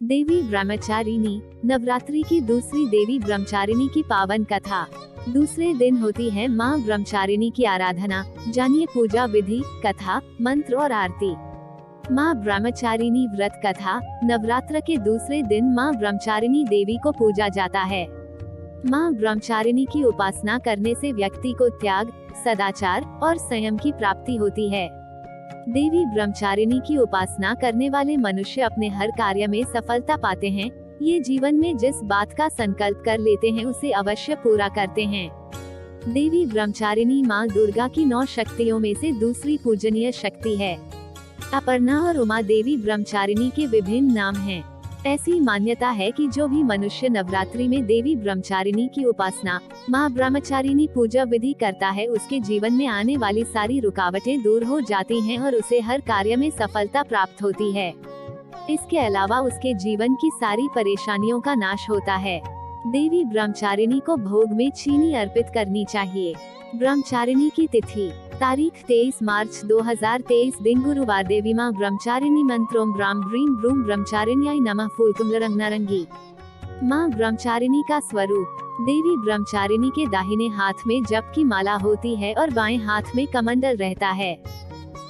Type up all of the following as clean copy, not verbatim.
देवी ब्रह्मचारिणी, नवरात्रि की दूसरी देवी ब्रह्मचारिणी की पावन कथा। दूसरे दिन होती है माँ ब्रह्मचारिणी की आराधना। जानिए पूजा विधि, कथा, मंत्र और आरती। माँ ब्रह्मचारिणी व्रत कथा। नवरात्र के दूसरे दिन माँ ब्रह्मचारिणी देवी को पूजा जाता है। माँ ब्रह्मचारिणी की उपासना करने से व्यक्ति को त्याग, सदाचार और संयम की प्राप्ति होती है। देवी ब्रह्मचारिणी की उपासना करने वाले मनुष्य अपने हर कार्य में सफलता पाते हैं। ये जीवन में जिस बात का संकल्प कर लेते हैं उसे अवश्य पूरा करते हैं। देवी ब्रह्मचारिणी माँ दुर्गा की 9 शक्तियों में से दूसरी पूजनीय शक्ति है। अपर्णा और उमा देवी ब्रह्मचारिणी के विभिन्न नाम हैं। ऐसी मान्यता है कि जो भी मनुष्य नवरात्रि में देवी ब्रह्मचारिणी की उपासना, माँ ब्रह्मचारिणी पूजा विधि करता है, उसके जीवन में आने वाली सारी रुकावटें दूर हो जाती हैं और उसे हर कार्य में सफलता प्राप्त होती है। इसके अलावा उसके जीवन की सारी परेशानियों का नाश होता है। देवी ब्रह्मचारिणी को भोग में चीनी अर्पित करनी चाहिए। ब्रह्मचारिणी की तिथि तारीख 23 मार्च 2023 दिन गुरुवार। देवी माँ ब्रह्मचारिणी मंत्रों ब्राम ब्रीम ब्रूम ब्रह्मचारिण्याय नमः फूलकुमलरंग नारंगी। माँ ब्रह्मचारिणी का स्वरूप देवी ब्रह्मचारिणी के दाहिने हाथ में जप की माला होती है और बाएं हाथ में कमंडल रहता है।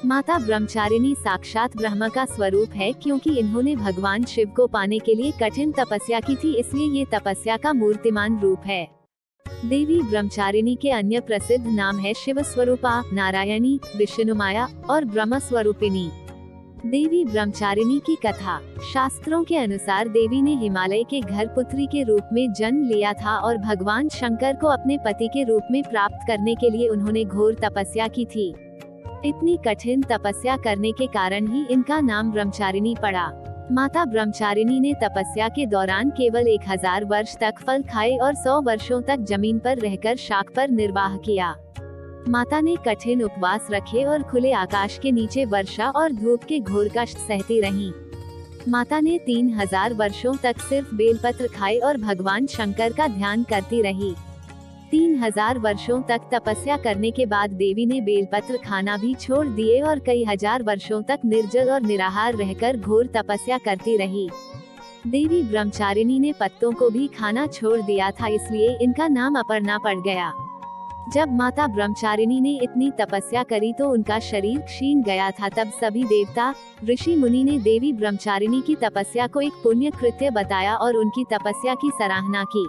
माता ब्रह्मचारिणी साक्षात ब्रह्म का स्वरूप है, क्योंकि इन्होंने भगवान शिव को पाने के लिए कठिन तपस्या की थी, इसलिए ये तपस्या का मूर्तिमान रूप है। देवी ब्रह्मचारिणी के अन्य प्रसिद्ध नाम है शिव स्वरूपा, नारायणी, विष्णुमाया और ब्रह्म स्वरूपिणी। देवी ब्रह्मचारिणी की कथा। शास्त्रों के अनुसार देवी ने हिमालय के घर पुत्री के रूप में जन्म लिया था और भगवान शंकर को अपने पति के रूप में प्राप्त करने के लिए उन्होंने घोर तपस्या की थी। इतनी कठिन तपस्या करने के कारण ही इनका नाम ब्रह्मचारिणी पड़ा। माता ब्रह्मचारिणी ने तपस्या के दौरान केवल 1000 वर्ष तक फल खाए और 100 वर्षों तक जमीन पर रहकर शाक पर निर्वाह किया। माता ने कठिन उपवास रखे और खुले आकाश के नीचे वर्षा और धूप के घोर कष्ट सहती रहीं। माता ने 3000 वर्षों तक सिर्फ बेलपत्र खाए और भगवान शंकर का ध्यान करती रही। 3000 वर्षों तक तपस्या करने के बाद देवी ने बेलपत्र खाना भी छोड़ दिए और कई हजार वर्षों तक निर्जल और निराहार रहकर घोर तपस्या करती रही। देवी ब्रह्मचारिणी ने पत्तों को भी खाना छोड़ दिया था, इसलिए इनका नाम अपर्णा पड़ गया। जब माता ब्रह्मचारिणी ने इतनी तपस्या करी तो उनका शरीर क्षीण गया था। तब सभी देवता, ऋषि मुनि ने देवी ब्रह्मचारिणी की तपस्या को एक पुण्य कृत्य बताया और उनकी तपस्या की सराहना की।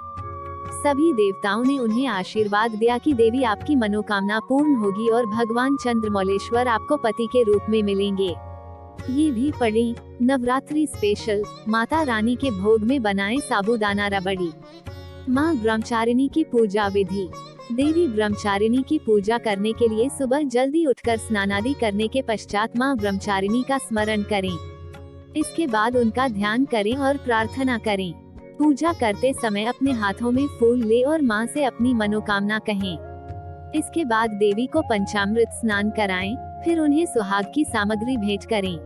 सभी देवताओं ने उन्हें आशीर्वाद दिया कि देवी आपकी मनोकामना पूर्ण होगी और भगवान चंद्रमौलेश्वर आपको पति के रूप में मिलेंगे। ये भी पढ़ें। नवरात्रि स्पेशल। माता रानी के भोग में बनाएं साबूदाना रबड़ी। माँ ब्रह्मचारिणी की पूजा विधि। देवी ब्रह्मचारिणी की पूजा करने के लिए सुबह जल्दी उठकर स्नानादि करने के पश्चात माँ ब्रह्मचारिणी का स्मरण करें। इसके बाद उनका ध्यान करें और प्रार्थना करें। पूजा करते समय अपने हाथों में फूल ले और माँ से अपनी मनोकामना कहें। इसके बाद देवी को पंचामृत स्नान कराएं, फिर उन्हें सुहाग की सामग्री भेंट करें।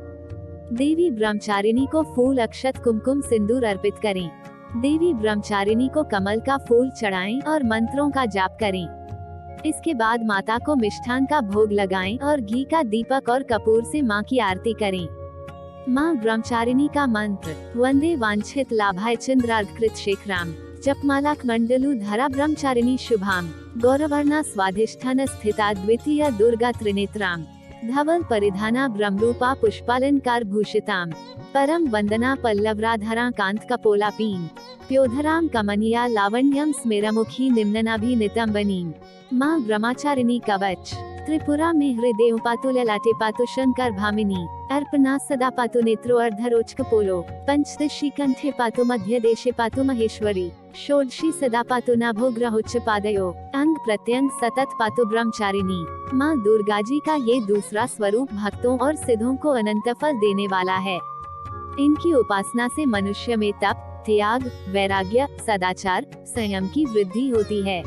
देवी ब्रह्मचारिणी को फूल, अक्षत, कुमकुम, सिंदूर अर्पित करें। देवी ब्रह्मचारिणी को कमल का फूल चढ़ाएं और मंत्रों का जाप करें। इसके बाद माता को मिष्ठान का भोग लगाएं और घी का दीपक और कपूर से माँ की आरती करें। माँ ब्रह्मचारिणी का मंत्र। वंदे वांछित लाभाय चंद्रार्धकृत शेखराम। जपमाला मंडलू धरा ब्रह्मचारिणी शुभाम। गौरवर्णा स्वाधिष्ठान स्थिता द्वितीय दुर्गा त्रिनेत्राम। धवल परिधाना ब्रह्मरूपा पुष्पालंकार भूषिताम। परम वंदना पल्लवराधरा कांत कपोला पीन। प्योधराम कमनिया लावण्यम स्मेरमुखी निम्ननाभि नितंबनीम। माँ ब्रह्मचारिणी कवच। त्रिपुरा में हृदय पातु ललाटे पातु शंकर भामिनी। अर्पणा सदा पातु नेत्रो अर्धरोच कपोलो। पंचदशी कंठे पातु मध्य देशे पातु महेश्वरी। षोडशी सदा पातु नाभो ग्रहोच्च पादयो। अंग प्रत्यंग सतत पातु ब्रह्मचारिणी। माँ दुर्गा जी का ये दूसरा स्वरूप भक्तों और सिद्धों को अनंत फल देने वाला है। इनकी उपासना से मनुष्य में तप, त्याग, वैराग्य, सदाचार, संयम की वृद्धि होती है।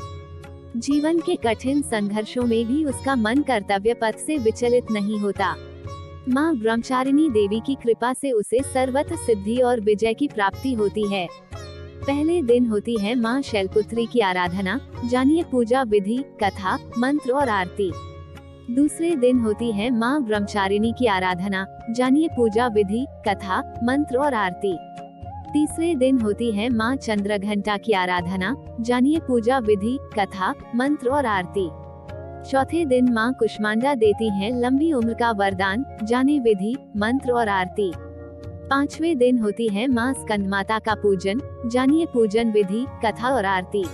जीवन के कठिन संघर्षों में भी उसका मन कर्तव्य पथ से विचलित नहीं होता। माँ ब्रह्मचारिणी देवी की कृपा से उसे सर्वत्र सिद्धि और विजय की प्राप्ति होती है। पहले दिन होती है माँ शैलपुत्री की आराधना। जानिए पूजा विधि, कथा, मंत्र और आरती। दूसरे दिन होती है माँ ब्रह्मचारिणी की आराधना। जानिए पूजा विधि, कथा, मंत्र और आरती। तीसरे दिन होती है माँ चंद्रघंटा की आराधना, जानिए पूजा विधि, कथा, मंत्र और आरती। चौथे दिन माँ कुष्मांडा देती हैं लंबी उम्र का वरदान, जाने विधि, मंत्र और आरती। पांचवें दिन होती है माँ स्कंदमाता का पूजन, जानिए पूजन विधि, कथा और आरती।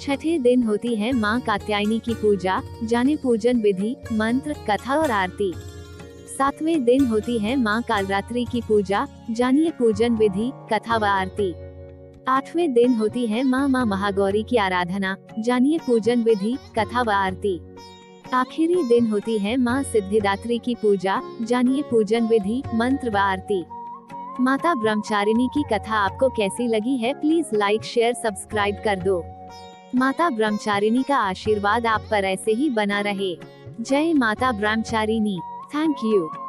छठे दिन होती है माँ कात्यायनी की पूजा, जाने पूजन विधि, मंत्र, कथा और आरती। सातवें दिन होती है माँ कालरात्रि की पूजा, जानिए पूजन विधि, कथा व आरती। आठवें दिन होती है माँ महागौरी की आराधना, जानिए पूजन विधि, कथा व आरती। आखिरी दिन होती है माँ सिद्धिदात्री की पूजा, जानिए पूजन विधि, मंत्र व आरती। माता ब्रह्मचारिणी की कथा आपको कैसी लगी है, प्लीज लाइक शेयर सब्सक्राइब कर दो। माता ब्रह्मचारिणी का आशीर्वाद आप पर ऐसे ही बना रहे। जय माता ब्रह्मचारिणी। Thank you.